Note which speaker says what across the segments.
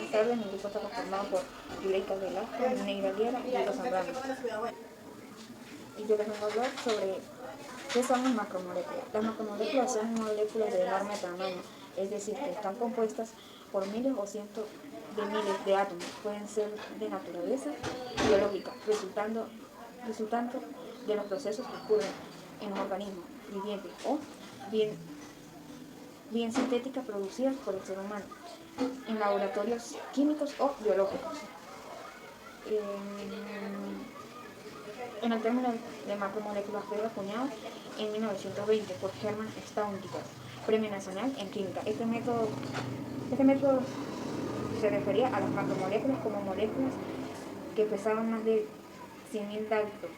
Speaker 1: Buenas tardes, mi grupo está conformado por Yuleika Velasco, Neira Liera y Diego Zambrano. Y yo les vengo a hablar sobre qué son las macromoléculas. Las macromoléculas son moléculas de enorme tamaño, es decir, que están compuestas por miles o cientos de miles de átomos. Pueden ser de naturaleza biológica, resultando de los procesos que ocurren en un organismo viviente o bien sintéticas producidas por el ser humano en laboratorios químicos o biológicos. En el término de macromoléculas fue acuñado en 1920 por Hermann Staudinger, Premio Nacional en Química. Este método se refería a las macromoléculas como moléculas que pesaban más de 100.000 Dalton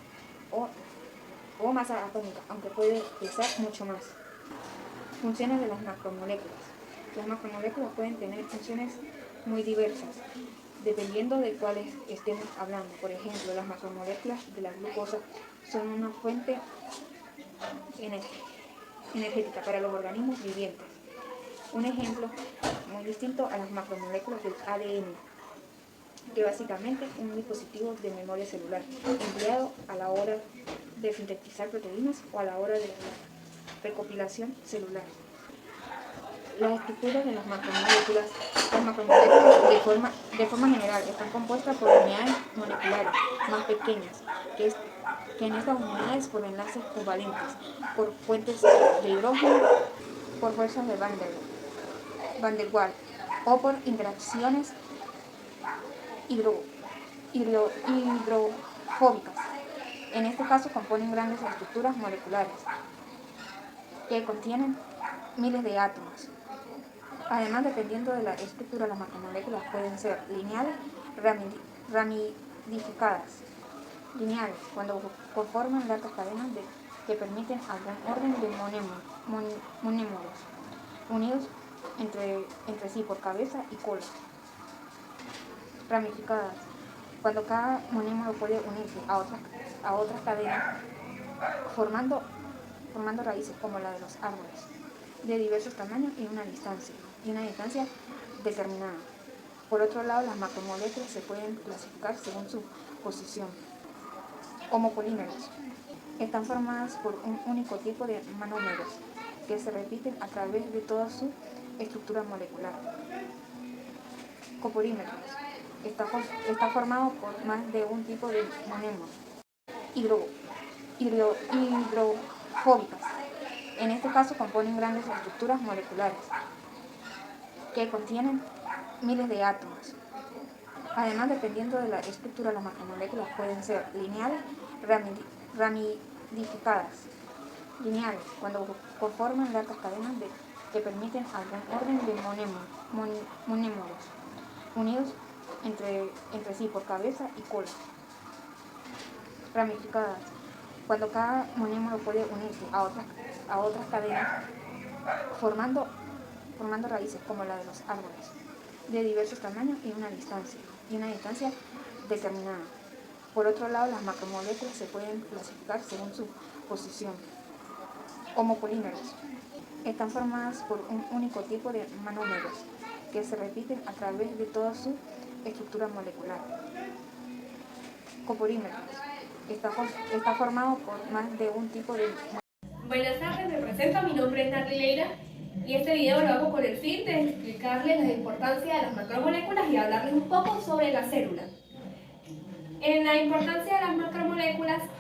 Speaker 1: o masa atómica, aunque puede pesar mucho más. Funciones de las macromoléculas. Las macromoléculas pueden tener funciones muy diversas, dependiendo de cuáles estemos hablando. Por ejemplo, las macromoléculas de la glucosa son una fuente energética para los organismos vivientes. Un ejemplo muy distinto a las macromoléculas del ADN, que básicamente es un dispositivo de memoria celular, empleado a la hora de sintetizar proteínas o a la hora de la recopilación celular. Las estructuras de las macromoléculas de forma general están compuestas por unidades moleculares más pequeñas, que en estas unidades por enlaces covalentes, por puentes de hidrógeno, por fuerzas de Van der Waals o por interacciones hidrofóbicas. En este caso componen grandes estructuras moleculares que contienen miles de átomos. Además, dependiendo de la estructura, las macromoléculas pueden ser lineales, ramificadas. Lineales, cuando conforman largas cadenas que permiten algún orden de monémoros, unidos entre sí por cabeza y cola. Ramificadas, cuando cada monémoro puede unirse a otras cadenas, formando raíces como la de los árboles, de diversos tamaños y una distancia determinada. Por otro lado, las macromoléculas se pueden clasificar según su posición. Homopolímeros. Están formadas por un único tipo de monómeros que se repiten a través de toda su estructura molecular. Copolímeros. Está formado por más de un tipo de monémeros hidrofóbicas. En este caso componen grandes estructuras moleculares que contienen miles de átomos. Además, dependiendo de la estructura, las macromoléculas pueden ser lineales, ramificadas. Lineales, cuando conforman largas cadenas que permiten algún orden de monémoros, unidos entre sí por cabeza y cola. Ramificadas, cuando cada monémoro puede unirse a otras cadenas, formando raíces como la de los árboles, de diversos tamaños y una distancia determinada. Por otro lado, las macromoléculas se pueden clasificar según su posición. Homopolímeros. Están formadas por un único tipo de monómeros que se repiten a través de toda su estructura molecular. Copolímeros. Está formado por más de un tipo de...
Speaker 2: Buenas tardes, me presento, mi nombre es Natalia Leira y este video lo hago con el fin de explicarles la importancia de las macromoléculas y hablarles un poco sobre la célula. En la importancia de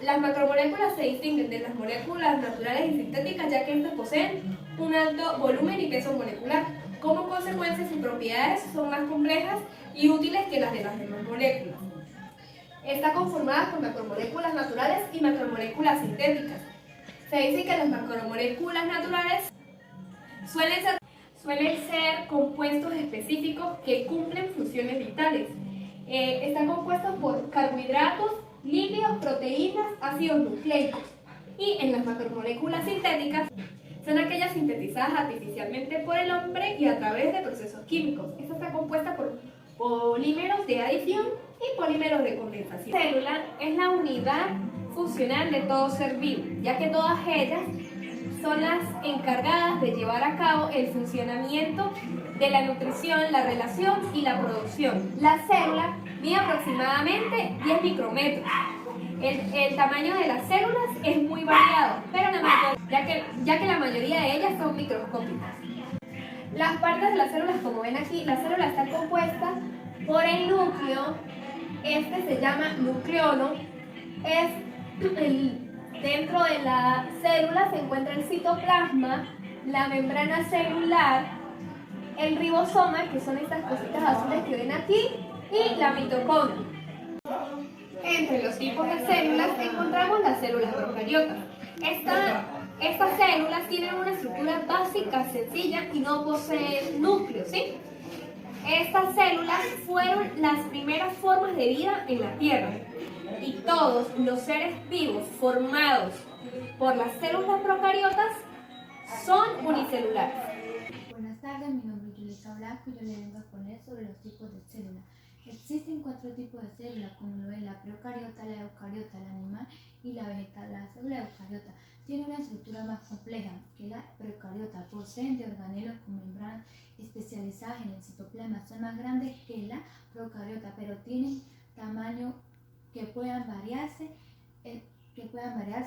Speaker 2: las macromoléculas se distinguen de las moléculas naturales y sintéticas, ya que estas poseen un alto volumen y peso molecular. Como consecuencia, sus propiedades son más complejas y útiles que las de las demás moléculas. Está conformada por macromoléculas naturales y macromoléculas sintéticas. Se dice que las macromoléculas naturales suelen ser compuestos específicos que cumplen funciones vitales. Están compuestos por carbohidratos, lípidos, proteínas, ácidos nucleicos. Y en las macromoléculas sintéticas son aquellas sintetizadas artificialmente por el hombre y a través de procesos químicos. Esta está compuesta por polímeros de adición y polímeros de condensación. La célula es la unidad funcional de todo ser vivo, ya que todas ellas son las encargadas de llevar a cabo el funcionamiento de la nutrición, la relación y la producción. La célula mide aproximadamente 10 micrómetros. El tamaño de las células es muy variado, pero ya que la mayoría de ellas son microscópicas. Las partes de las células, como ven aquí, la célula está compuesta por el núcleo, este se llama nucleolo, dentro de la célula se encuentra el citoplasma, la membrana celular, el ribosoma, que son estas cositas azules que ven aquí, y la mitocondria. Entre los tipos de células encontramos las células procariotas. Estas células tienen una estructura básica sencilla y no poseen núcleo, ¿sí? Estas células fueron las primeras formas de vida en la Tierra y todos los seres vivos formados por las células procariotas son unicelulares.
Speaker 3: Buenas tardes, mi nombre es Julissa Blanco y yo le vengo a exponer sobre los tipos de células. Existen 4 tipos de células, como lo es la procariota, la eucariota, la animal y la vegetal. La célula eucariota tiene una estructura más compleja que la procariota. Poseen de organelos con membranas especializadas en el citoplasma. Son más grandes que la procariota, pero tienen tamaño que puedan variarse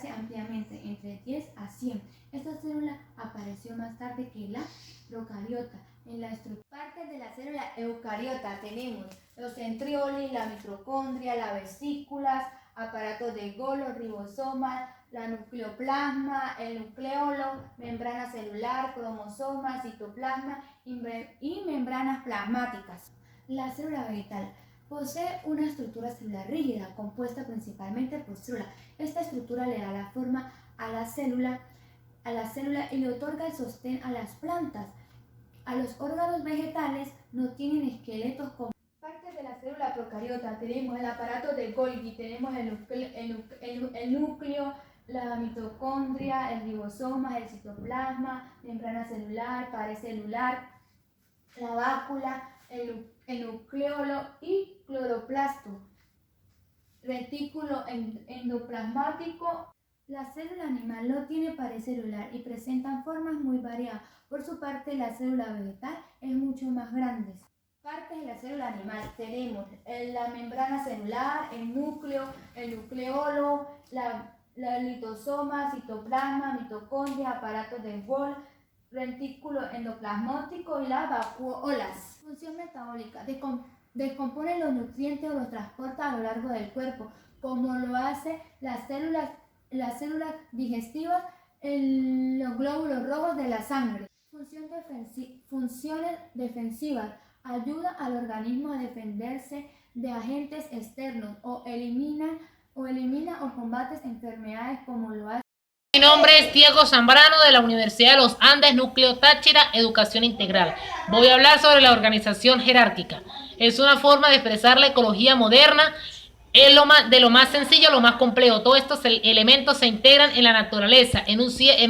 Speaker 3: ampliamente, entre 10 a 100. Esta célula apareció más tarde que la procariota. En la parte de la célula eucariota tenemos los centrioles, la mitocondria, las vesículas, aparatos de Golgi, ribosomas, la nucleoplasma, el nucleolo, membrana celular, cromosomas, citoplasma y membranas plasmáticas. La célula vegetal posee una estructura celular rígida, compuesta principalmente por células. Esta estructura le da la forma a la célula y le otorga el sostén a las plantas. A los órganos vegetales no tienen esqueletos como parte de la célula procariota. Tenemos el aparato de Golgi, tenemos el núcleo, la mitocondria, el ribosoma, el citoplasma, membrana celular, pared celular, la vácula, el nucleolo y cloroplasto, retículo endoplasmático. La célula animal no tiene pared celular y presentan formas muy variadas. Por su parte, la célula vegetal es mucho más grande. Partes de la célula animal tenemos la membrana celular, el núcleo, el nucleolo, la litosoma, citoplasma, mitocondria, aparatos de Golgi, retículo endoplasmático y las vacuolas. Función metabólica. Descompone los nutrientes o los transporta a lo largo del cuerpo, como lo hace las células digestivas en los glóbulos rojos de la sangre. Funciones defensivas. Ayuda al organismo a defenderse de agentes externos o elimina o combate enfermedades, como lo hace.
Speaker 4: Mi nombre es Diego Zambrano de la Universidad de los Andes, Núcleo Táchira, Educación Integral. Voy a hablar sobre la organización jerárquica. Es una forma de expresar la ecología moderna. Es de lo más sencillo a lo más complejo. Todos estos elementos se integran en la naturaleza, en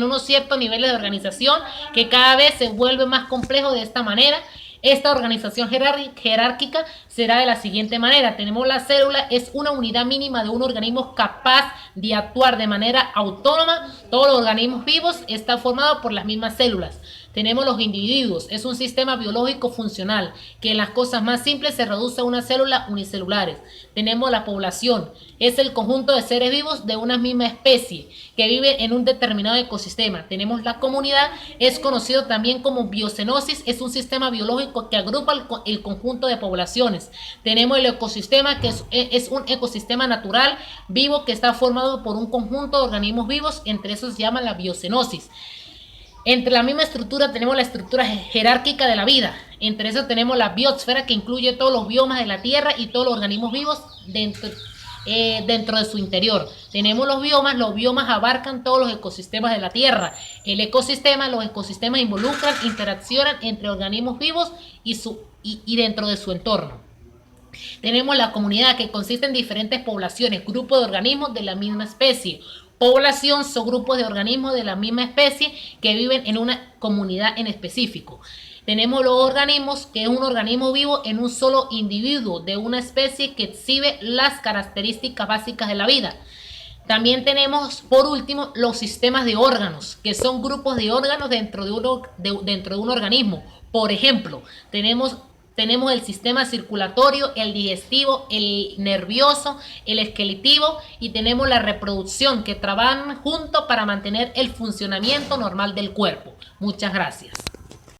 Speaker 4: unos ciertos niveles de organización que cada vez se vuelve más complejo de esta manera. Esta organización jerárquica será de la siguiente manera. Tenemos la célula, es una unidad mínima de un organismo capaz de actuar de manera autónoma. Todos los organismos vivos están formados por las mismas células. Tenemos los individuos, es un sistema biológico funcional que en las cosas más simples se reduce a una célula unicelulares. Tenemos la población, es el conjunto de seres vivos de una misma especie que vive en un determinado ecosistema. Tenemos la comunidad, es conocido también como biocenosis, es un sistema biológico que agrupa el conjunto de poblaciones. Tenemos el ecosistema, que es un ecosistema natural vivo que está formado por un conjunto de organismos vivos, entre esos se llama la biocenosis. Entre la misma estructura tenemos la estructura jerárquica de la vida. Entre eso tenemos la biosfera, que incluye todos los biomas de la Tierra y todos los organismos vivos dentro de su interior. Tenemos los biomas abarcan todos los ecosistemas de la Tierra. Los ecosistemas involucran, interaccionan entre organismos vivos y dentro de su entorno. Tenemos la comunidad, que consiste en diferentes poblaciones, grupos de organismos de la misma especie. Población son grupos de organismos de la misma especie que viven en una comunidad en específico. Tenemos los organismos, que es un organismo vivo en un solo individuo de una especie que exhibe las características básicas de la vida. También tenemos, por último, los sistemas de órganos, que son grupos de órganos dentro de un organismo. Por ejemplo, tenemos el sistema circulatorio, el digestivo, el nervioso, el esqueletivo y tenemos la reproducción, que trabajan juntos para mantener el funcionamiento normal del cuerpo. Muchas gracias.